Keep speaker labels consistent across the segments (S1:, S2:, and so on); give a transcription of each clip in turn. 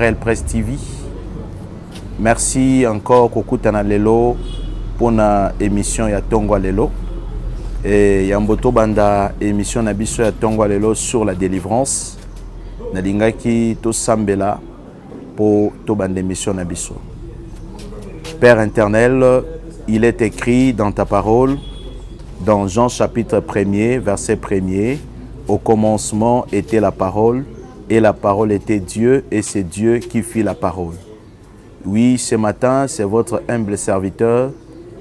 S1: RL Press TV. Merci encore kokutana lelo pour na émission ya Tongwa lelo. Et yamboto banda émission na biso ya Tongwa lelo sur la délivrance. Na lingaki to sambela pour to banda émission na biso. Père éternel, il est écrit dans ta parole, dans Jean chapitre 1er, verset 1er, au commencement était la parole, et la parole était Dieu, et c'est Dieu qui fit la parole. Oui, ce matin, c'est votre humble serviteur,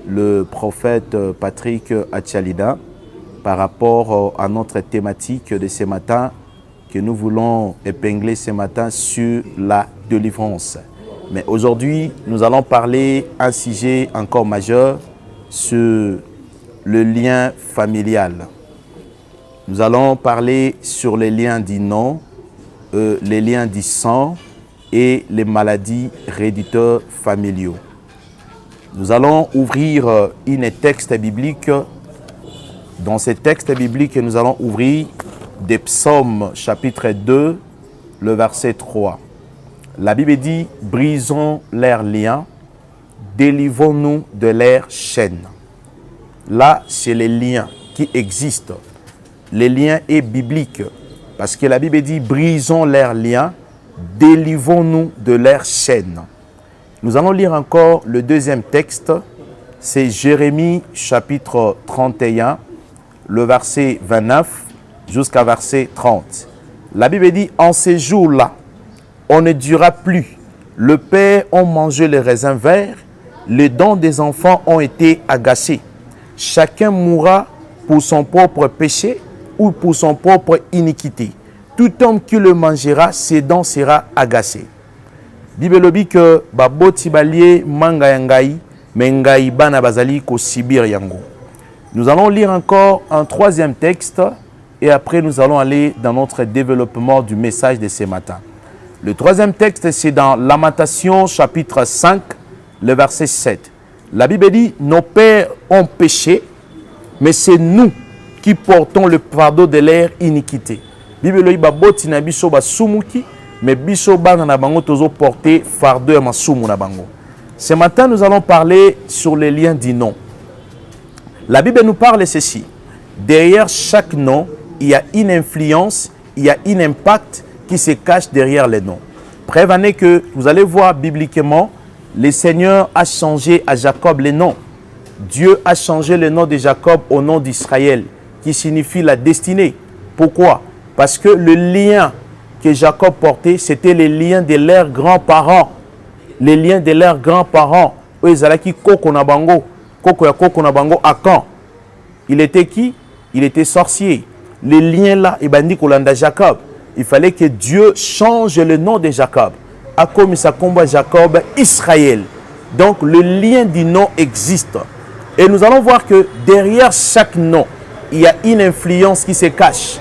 S1: le prophète Patrick Atchalida, par rapport à notre thématique de ce matin, que nous voulons épingler ce matin sur la délivrance. Mais aujourd'hui, nous allons parler un sujet encore majeur sur le lien familial. Nous allons parler sur les liens du nom, les liens du sang et les maladies héréditaires familiaux. Nous allons ouvrir un texte biblique. Dans ce texte biblique, nous allons ouvrir des psaumes chapitre 2, le verset 3. La Bible dit, brisons leurs liens, délivrons-nous de leurs chaînes. Là, c'est les liens qui existent. Les liens est biblique. Parce que la Bible dit, brisons leurs liens, délivrons-nous de leurs chaînes. Nous allons lire encore le deuxième texte. C'est Jérémie chapitre 31, le verset 29 jusqu'à verset 30. La Bible dit, en ces jours-là, on ne dira plus. Le père a mangé les raisins verts, les dents des enfants ont été agacées. Chacun mourra pour son propre péché ou pour son propre iniquité. Tout homme qui le mangera, ses dents sera agacées. Bible dit que baboti balie manga yangai, mengai bana bazali ko sibir yango. Nous allons lire encore un troisième texte et après nous allons aller dans notre développement du message de ce matin. Le troisième texte, c'est dans Lamentation chapitre 5, le verset 7. La Bible dit, nos pères ont péché, mais c'est nous qui portons le fardeau de leur iniquité. Bible dit, baboti na biso ba sumuki, mais biso bana na bango tozo porter fardeau ya masumu na bango. Ce matin, nous allons parler sur les liens du nom. La Bible nous parle ceci. Derrière chaque nom, il y a une influence, il y a un impact qui se cache derrière les noms. Prévenez que vous allez voir bibliquement, le Seigneur a changé à Jacob les noms. Dieu a changé le nom de Jacob au nom d'Israël, qui signifie la destinée. Pourquoi? Parce que le lien que Jacob portait, c'était les liens de leurs grands-parents. Les liens de leurs grands-parents. Koko Nabango à quand? Il était qui? Il était sorcier. Les liens là, Ibandi Kolanda Jacob. Il fallait que Dieu change le nom de Jacob. A comme ça combat Jacob, Israël. Donc le lien du nom existe. Et nous allons voir que derrière chaque nom, il y a une influence qui se cache.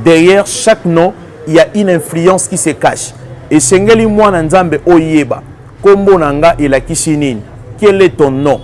S1: Derrière chaque nom, il y a une influence qui se cache. Et Sengeli Mwana Nzambe Oyeba, Kombo Nanga et la Kishinine. Quel est ton nom?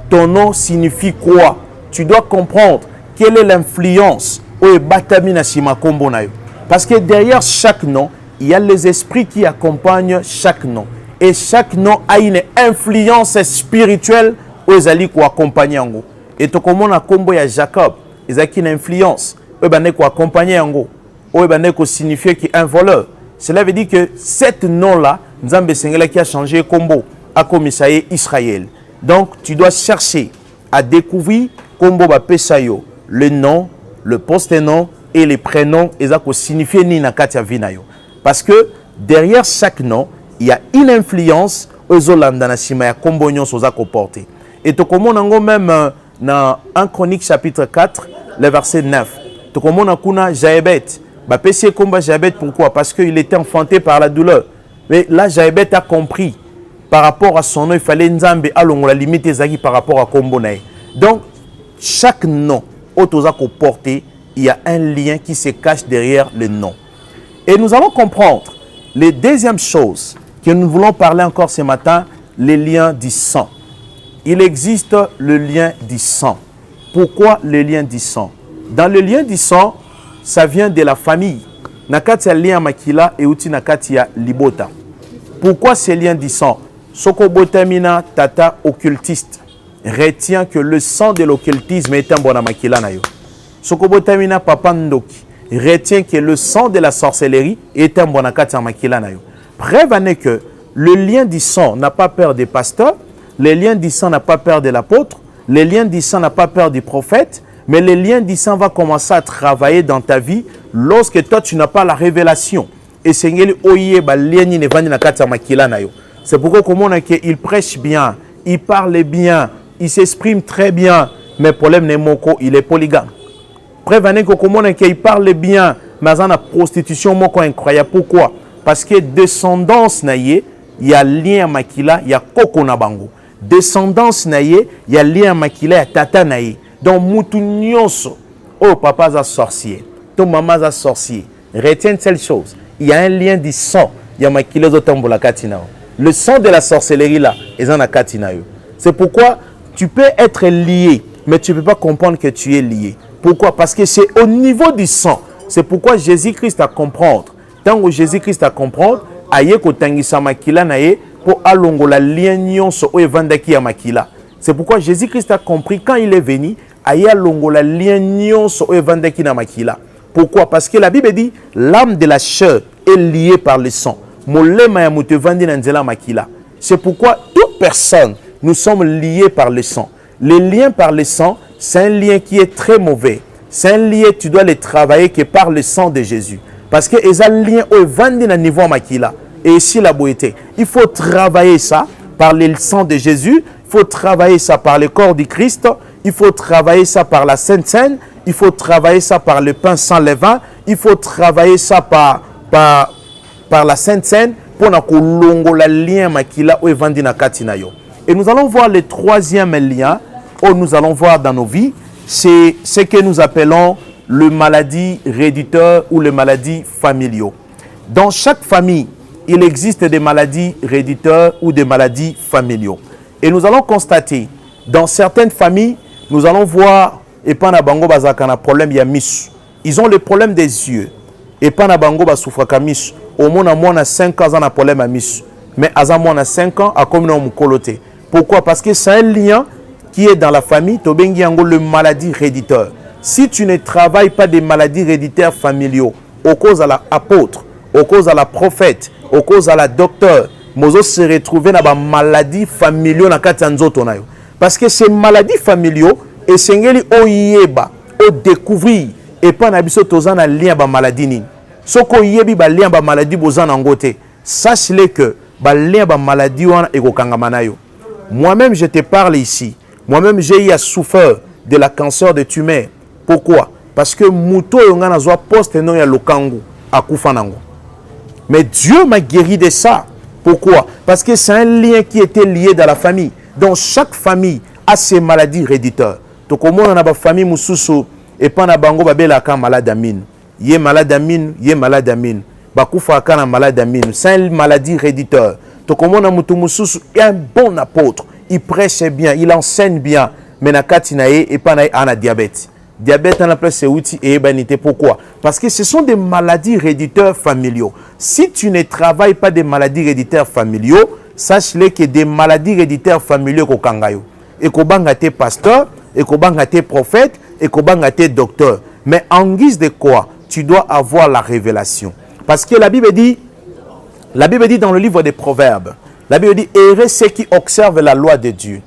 S1: Ton nom signifie quoi? Tu dois comprendre quelle est l'influence Oyebatamina Shima Kombo Nayo. Parce que derrière chaque nom, il y a les esprits qui accompagnent chaque nom. Et chaque nom a une influence spirituelle aux alliés qui accompagnent. Et tout comme on a combo ya Jacob, ils ont une influence. Eux qui accompagnent yango. Eux qui signifie qu'il est un voleur. Cela veut dire que cet nom-là, Nzambe Sengela qui a changé combo à commissaire Israël. Donc tu dois chercher à découvrir combo ba pesayo, le nom, le post-nom et les prénoms, ils ont signifié ni na katia vinayo. Parce que derrière chaque nom, il y a une influence aux Olandana Shimaya Kombonyon Soza porté. Et tout comme on a même dans 1 Chronique chapitre 4, le verset 9. Tout comme on a kuna Jaébet. Bah péché combat Jaébet, pourquoi? Parce qu'il était enfanté par la douleur. Mais là, Jaébet a compris par rapport à son nom, il fallait Nzambe alongo la limite zaki par rapport à Kombonaï. Donc, chaque nom, Otoza ko porté, il y a un lien qui se cache derrière le nom. Et nous allons comprendre les deuxième chose que nous voulons parler encore ce matin, les liens du sang. Il existe le lien du sang. Pourquoi le lien du sang? Dans le lien du sang, ça vient de la famille. Nakati ya lien makila et uti nakati ya libota. Pourquoi ces liens du sang? Soko botamina tata occultiste retient que le sang de l'occultisme est un bon makila na yo. Soko botamina papa ndoki retient que le sang de la sorcellerie est un bon makila na yo. Preuve en est que le lien du sang n'a pas peur des pasteurs, le lien du sang n'a pas peur de l'apôtre, le lien du sang n'a pas peur du prophète, mais le lien du sang va commencer à travailler dans ta vie lorsque toi tu n'as pas la révélation. Et Seigneur, c'est pourquoi comme on a qu'il prêche bien, il parle bien, il s'exprime très bien, mais le problème n'est moko, il est polygame. Prévenez que comme on a qu'il parle bien, mais dans la prostitution moko incroyable. Pourquoi? Parce que descendance naïe, il y a lien makila, il y a koko na bango. Descendance naïe, il y a lien makila, il y a tata naïe. Donc mutu nyonso, oh papa a sorcier, ton maman a sorcier. Retiens telle chose. Il y a un lien du sang. Il y a makila zotambola katina. Le sang de la sorcellerie là, ils en a katina. C'est pourquoi tu peux être lié, mais tu ne peux pas comprendre que tu es lié. Pourquoi? Parce que c'est au niveau du sang. C'est pourquoi Jésus-Christ a comprendre. Tant que Jésus-Christ a comprendre, aye ko tangisa makila nae pour alongo la lien nyonso o evandaki ya makila. C'est pourquoi Jésus-Christ a compris quand il est venu, aye alongo la lien nyonso o evandaki na makila. Pourquoi? Parce que la Bible dit l'âme de la chair est liée par le sang. C'est pourquoi toute personne, nous sommes liés par le sang. Le lien par le sang, c'est un lien qui est très mauvais. C'est un lien, tu dois le travailler que par le sang de Jésus. Parce que les liens au niveau makila. Et ici la beauté. Il faut travailler ça par le sang de Jésus. Il faut travailler ça par le corps du Christ. Il faut travailler ça par la Sainte Seine. Il faut travailler ça par le pain sans levain. Il faut travailler ça par la Sainte Seine pour que la lien makila ou evandina katina yo. Et nous allons voir le troisième lien où nous allons voir dans nos vies, c'est ce que nous appelons le maladie réditeur ou les maladies familiaux. Dans chaque famille, il existe des maladies réditeurs ou des maladies familiaux. Et nous allons constater, dans certaines familles, nous allons voir, et pas na bango bazaka na problème ya misu. Ils ont le problème des yeux. Et pas na bango basufraka misu. Au moins à 5 ans, on a problème à misu. Mais à moins 5 ans, à comme on coloté. Pourquoi? Parce que c'est un lien qui est dans la famille, tobengi yango le maladie réditeur. Si tu ne travailles pas des maladies héréditaires familiaux, au cause à l'apôtre, au cause à la prophète, au cause à la docteur, mozo se retrouver dans la maladie familiaux na katanzo tonayo. Parce que ces maladies familiaux, et sengeli oyeba, o découvrir, et pas nabiso tozan na lien ba maladie ni. Soko yebi ba lien ba maladie bozan angote. Sache-le que ba lien ba maladie wana eko kangamanayo. Moi-même je te parle ici. Moi-même j'ai eu à souffrir de la cancer de tumeur. Pourquoi? Parce que muto yongana zwa poste non ya lokangu akufanango. Mais Dieu m'a guéri de ça. Pourquoi? Parce que c'est un lien qui était lié dans la famille. Donc chaque famille a ses maladies héréditaires. Donc au moins on a ba famille mususu et pas na bango babela ka malade amine. Yé malade amine, yé malade amine. Bakufa kana malade amine. C'est une maladie héréditaire. Donc au moins on a mutu mususu un bon apôtre. Il prêche bien, il enseigne bien. Mais na katinae et pas na ana diabète. Diabète en place c'est outil et ébanité. Pourquoi? Parce que ce sont des maladies héréditaires familiaux. Si tu ne travailles pas des maladies héréditaires familiaux, sache-le que des maladies héréditaires familiaux ko kangayo. Et ko banga te pasteur, et ko banga te prophète, et ko banga te docteur. Mais en guise de quoi? Tu dois avoir la révélation. Parce que la Bible dit dans le livre des Proverbes, la Bible dit errez ceux qui observent la loi de Dieu.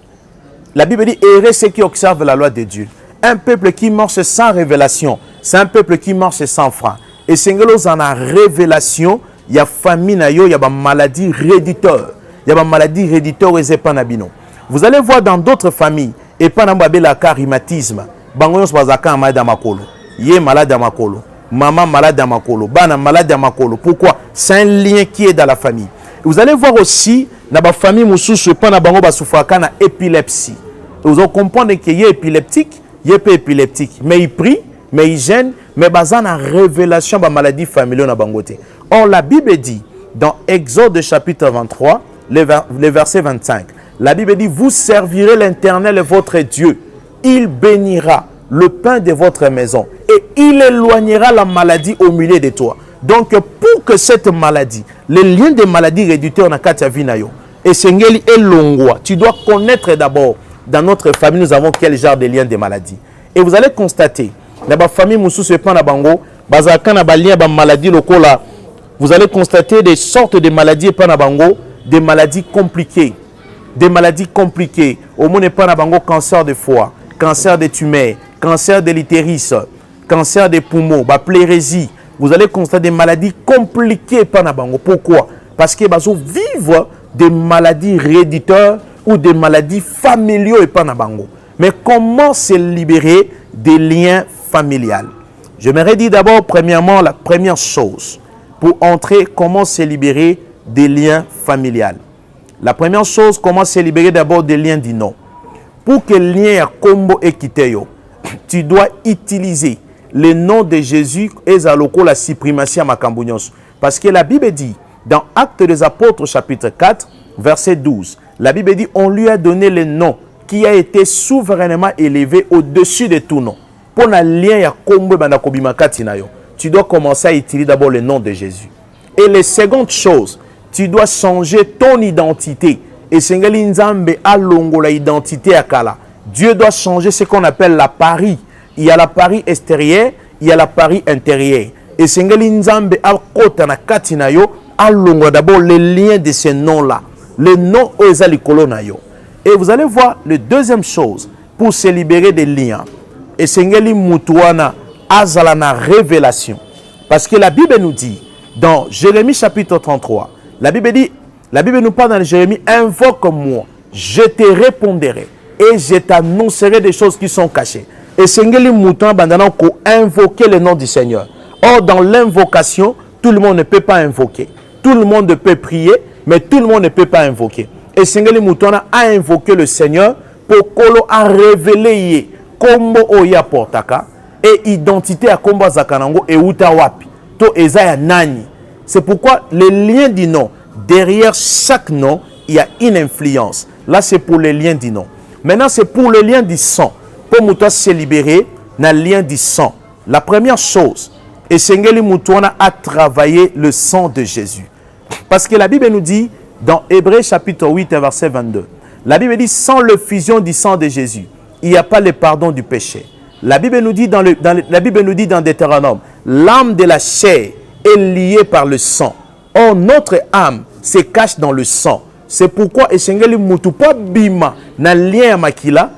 S1: La Bible dit errez ceux qui observent la loi de Dieu. Un peuple qui marche sans révélation, c'est un peuple qui marche sans frein. Et Seigneur, en a révélation, il y a famine, il y a maladie héréditaire. Il y a maladie héréditaire et c'est pas nabino. Vous allez voir dans d'autres familles, et pas dans la rhumatisme. Bangoyos bazaka malade à makolo. Yé malade à makolo. Maman malade à makolo. Bana malade à makolo. Pourquoi? C'est un lien qui est dans la famille. Vous allez voir aussi, dans la famille mususu, pas dans bango basufaka na épilepsie. Vous allez comprendre qu'il y a épileptique. Il est épileptique, mais il prie, mais il gêne, mais bazan a révélation de maladie familiale na bangote. Or la Bible dit dans Exode chapitre 23, le verset 25, la Bible dit vous servirez l'Éternel votre Dieu, il bénira le pain de votre maison et il éloignera la maladie au milieu de toi. Donc, pour que cette maladie, les liens des maladies réducteurs na kati ya vie na yo, et sengeli et longwa, tu dois connaître d'abord, dans notre famille, nous avons quel genre de liens des maladies. Et vous allez constater, dans la famille Moussou Sepan na bango, bazaka na ba lien ba maladie lokola, vous allez constater des sortes de maladies pas na bango, des maladies compliquées. Des maladies compliquées. Au monde pas na bango, cancer de foie, cancer de tumeur, cancer de l'utérus, cancer des poumons, pleurésie. Vous allez constater des maladies compliquées par Nabango. Pourquoi? Parce que vous vivent des maladies héréditaires ou des maladies familiales et par Nabango. Mais comment se libérer des liens familiales? Je m'aurais dit d'abord, premièrement, la première chose pour entrer, comment se libérer des liens familiales. La première chose, comment se libérer d'abord des liens du nom. Pour que le lien à combo et quitteyo, tu dois utiliser le nom de Jésus et la suprématie à Makambounyos. Parce que la Bible dit, dans Actes des Apôtres, chapitre 4, verset 12, la Bible dit, on lui a donné le nom qui a été souverainement élevé au-dessus de tout nom. Pour un lien à Kombo Bandakobimakati nayo, tu dois commencer à utiliser d'abord le nom de Jésus. Et la seconde chose, tu dois changer ton identité. Et Sengeli Nzambe a longo la identité à Kala. Dieu doit changer ce qu'on appelle la pari. Il y a la pari extérieure, il y a la pari intérieure. Et Sengeli Nzambe a kota na katina yo a longo d'abord les liens de ces noms-là. Les noms ezali kolona yo. Et vous allez voir la deuxième chose pour se libérer des liens. Et Sengeli Mutuana azala na révélation. Parce que la Bible nous dit dans Jérémie chapitre 33, la Bible nous parle dans Jérémie, invoque-moi, je te répondrai et je t'annoncerai des choses qui sont cachées. Et Sengeli Mouton Bandana ko invoquer le nom du Seigneur. Or, dans l'invocation, tout le monde ne peut pas invoquer. Tout le monde peut prier, mais tout le monde ne peut pas invoquer. Et Sengeli Mouton a invoqué le Seigneur pour Kolo a révélé Kombo Oya Portaka et identité à Kombo Zakanango et Utawapi. To Ezaya Nani. C'est pourquoi le lien du nom, derrière chaque nom, il y a une influence. Là, c'est pour le lien du nom. Maintenant, c'est pour le lien du sang. Pour Moutoua se libérer dans le lien du sang. La première chose, et Sengeli Moutouna a travaillé le sang de Jésus. Parce que la Bible nous dit, dans Hébreux chapitre 8, verset 22, la Bible dit, sans le fusion du sang de Jésus, il n'y a pas le pardon du péché. La Bible nous dit la Bible nous dit dans Deutéronome, l'âme de la chair est liée par le sang. Or, notre âme se cache dans le sang. C'est pourquoi Esengeli Moutupa Bima na lien à Makila,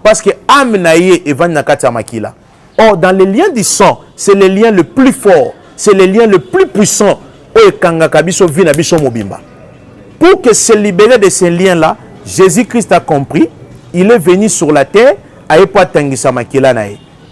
S1: parce que âme naïe et van nakata Makila. Or, dans les liens du sang, c'est le lien le plus fort, c'est le lien le plus puissant. Pour que se libérer de ces liens-là, Jésus-Christ a compris, il est venu sur la terre,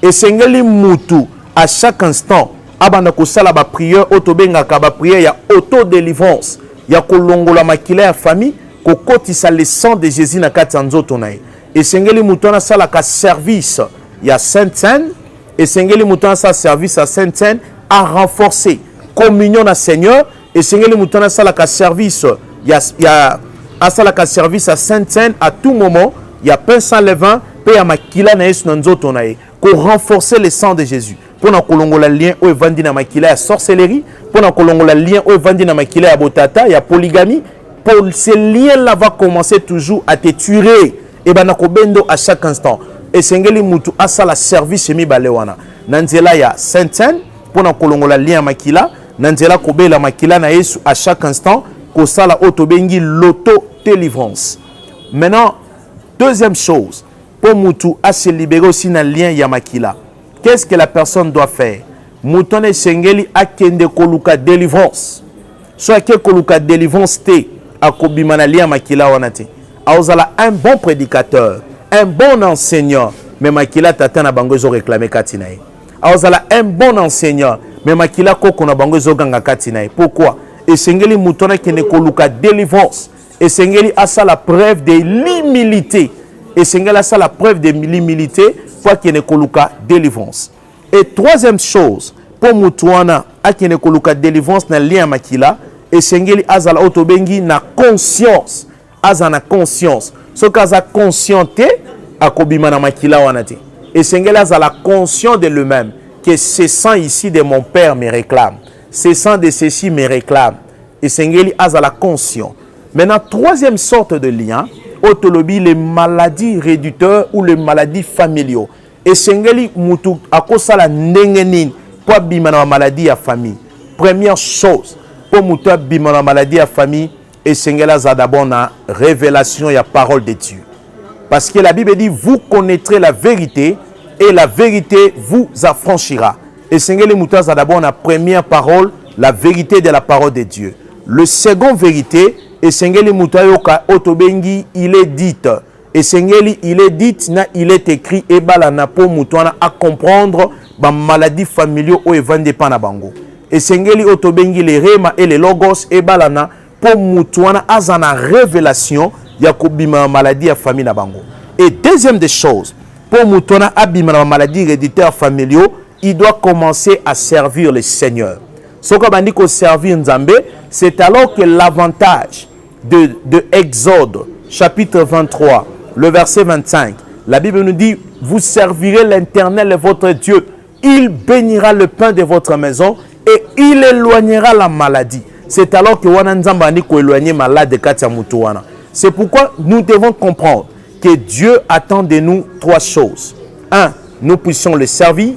S1: et Sengeli Moutou, à chaque instant, abanda kosala ba prière otobenga ka ba prière ya auto-délivrance ya kolongola makila ya famille kokotisa le sang de Jésus na kati ya nzoto na ye. Et Sengeli Moutou na sala ka service ya Sainte Seine, et Sengeli Moutou na sala service à Sainte Seine a renforcé communion na Seigneur. Et Sengeli Moutou na sala ka service a sala ka service à Sainte Seine à tout moment. Il y a pain sans levain, pe ya makila na yesu na nzoto na ye ko renforcer le sang de Jésus. Pour na kolongola lien o evandi na makila ya sorcellerie, pour na kolongola lien o evandi na makila ya botata, ya polygamie, pour ces liens-là va commencer toujours à te tuer et ben na kobendo à chaque instant. Et Sengeli Moutou asa la service mi balewana. Nanzela ya Sainte-Seine pour na kolongola lien makila, nanzela kobela makila na Yesu à chaque instant ko sala otobengi l'auto délivrance. Maintenant, deuxième chose, pour Moutou à se libérer aussi dans le lien ya makila. Qu'est-ce que la personne doit faire? Moutone Sengeli a kende koluka délivrance. Soit que koluka délivrance te a kobimana lia makila wanate. Aozala un bon prédicateur, un bon enseignant, mais makila tata na bango zo réclamer katinae. Aozala un bon enseignant, mais makila koko na bango zo ganga katinae. Pourquoi? Et Sengeli Moutone kende koluka délivrance. Et Sengeli a ça la preuve de l'humilité. Et Sengeli a ça la preuve de l'humilité. Pour qu'il ne koluka délivrance. Et troisième chose, pour Moutouana, à qu'il ne koluka délivrance dans le lien makila, et Sengeli azala otobengi na conscience, azana conscience. Ce qu'aza conscienté, à kobima na makila wanate. Et Sengeli azala conscient de lui-même, que ce sang ici de mon père me réclame. ce sang de ceci me réclame. Et Sengeli azala conscient. Maintenant, troisième sorte de lien, autolobie, les maladies réducteurs ou les maladies familiaux. Et Sengeli mutu akosala ndengenin pour bimana la maladie à famille. Première chose, pour mutu bimana la maladie à famille, et Sengeli azala d'abord na révélation et la parole de Dieu. Parce que la Bible dit, vous connaîtrez la vérité et la vérité vous affranchira. Et Sengeli mutu azala d'abord na première parole, la vérité de la parole de Dieu. Le second vérité, et Sengeli Mutayoka Otobengi, il est dit. Et Sengeli, il est dit, il est écrit, et balana po mutwana à comprendre ba maladie familiaux ou evande panabango. Et Sengeli Otobengi, les rema et les logos, et balana po mutwana azana révélation, yakobima maladie à famille na bango. Et deuxième des choses, pour mutwana abima maladie héréditaire familiaux, il doit commencer à servir le Seigneur. Ce qu'on va dire qu'on servir Nzambe, c'est alors que l'avantage de Exode, chapitre 23, le verset 25, la Bible nous dit, vous servirez l'Éternel votre Dieu, il bénira le pain de votre maison et il éloignera la maladie. C'est alors que Wana Nzambe a dit qu'on éloigne malade de Katia Mutuana. C'est pourquoi nous devons comprendre que Dieu attend de nous trois choses. 1, nous puissions le servir.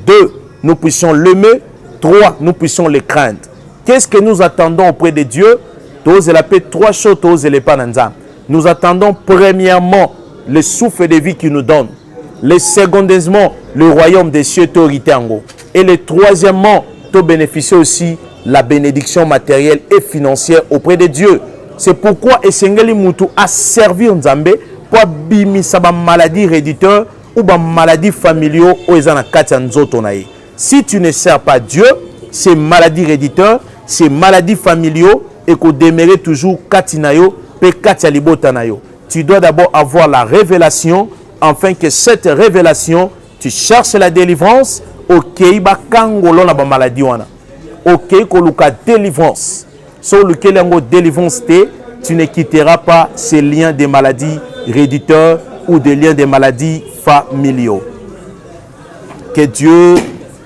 S1: 2, nous puissions l'aimer. 3, nous puissions les craindre. Qu'est-ce que nous attendons auprès de Dieu? Trois choses. Nous attendons premièrement le souffle de vie qu'il nous donne. Le secondement, le royaume des cieux. Et le troisièmement, nous bénéficier aussi la bénédiction matérielle et financière auprès de Dieu. C'est pourquoi Esengeli Mutu a servi Nzambe pour bimisa ba maladie réditeur ou ba maladie familiaux ou ezana katia nzoto na ye. Si tu ne sers pas Dieu, c'est maladie réditeur, c'est maladie familiaux et qu'on demeure toujours katinayo, pe katialibotanayo. Tu dois d'abord avoir la révélation, afin que cette révélation, tu cherches la délivrance, ok, ba kangolo na ba maladie wana. Ok, koluka délivrance. Sur lequel yango délivrance te, tu ne quitteras pas ces liens de maladies réditeurs ou des liens de maladies familiaux. Que Dieu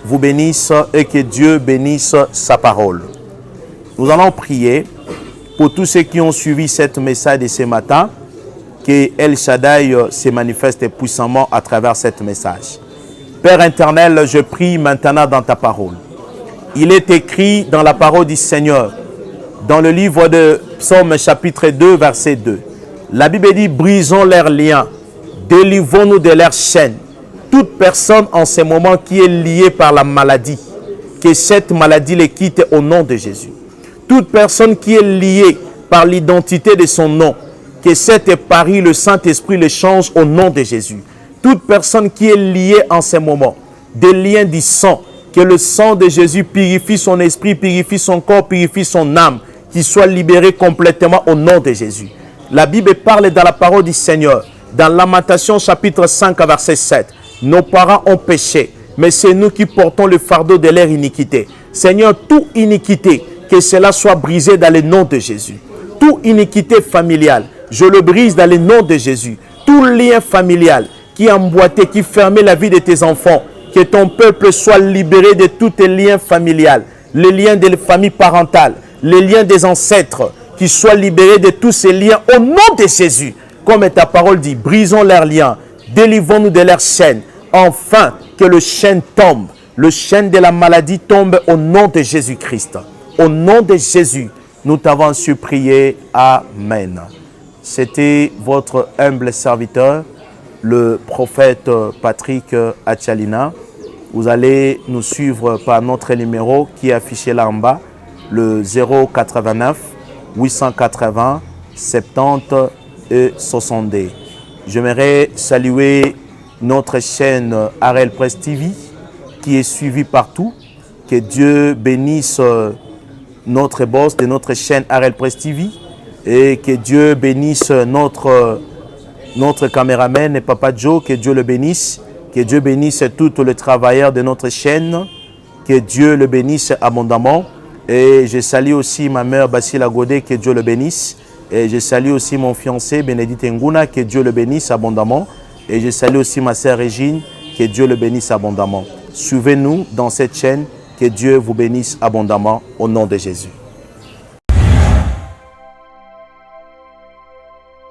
S1: vous bénisse et que Dieu bénisse sa parole. Nous allons prier pour tous ceux qui ont suivi cette message de ce matin, que El Shaddai se manifeste puissamment à travers cette message. Père éternel, je prie maintenant dans ta parole. Il est écrit dans la parole du Seigneur, dans le livre de Psaume chapitre 2, verset 2. La Bible dit, brisons leurs liens, délivrons-nous de leurs chaînes. Toute personne en ce moment qui est liée par la maladie, que cette maladie les quitte au nom de Jésus. Toute personne qui est liée par l'identité de son nom, que cet pari, le Saint-Esprit le change au nom de Jésus. Toute personne qui est liée en ce moment, des liens du sang, que le sang de Jésus purifie son esprit, purifie son corps, purifie son âme, qu'il soit libéré complètement au nom de Jésus. La Bible parle dans la parole du Seigneur, dans Lamentation chapitre 5, verset 7. Nos parents ont péché, mais c'est nous qui portons le fardeau de leur iniquité. Seigneur, toute iniquité, que cela soit brisé dans le nom de Jésus. Toute iniquité familiale, je le brise dans le nom de Jésus. Tout lien familial qui emboîtait, qui fermait la vie de tes enfants, que ton peuple soit libéré de tous tes liens familiales, les liens de la famille parentale, les liens des ancêtres, qui soient libérés de tous ces liens au nom de Jésus. Comme ta parole dit, brisons leurs liens, délivrons-nous de leurs chaînes. Enfin, que le chêne tombe, le chêne de la maladie tombe au nom de Jésus-Christ. Au nom de Jésus, nous t'avons supplié. Amen. C'était votre humble serviteur, le prophète Patrick Achalina. Vous allez nous suivre par notre numéro qui est affiché là en bas, le 089 880 70 et 62. J'aimerais saluer notre chaîne Arel Press TV qui est suivie partout. Que Dieu bénisse notre boss de notre chaîne Arel Press TV et que Dieu bénisse notre caméraman Papa Joe, que Dieu le bénisse. Que Dieu bénisse tous les travailleurs de notre chaîne. Que Dieu le bénisse abondamment. Et je salue aussi ma mère Basila Godé, que Dieu le bénisse. Et je salue aussi mon fiancé Bénédicte Nguna, que Dieu le bénisse abondamment. Et je salue aussi ma sœur Régine, que Dieu le bénisse abondamment. Suivez-nous dans cette chaîne Que Dieu vous bénisse abondamment au nom de Jésus.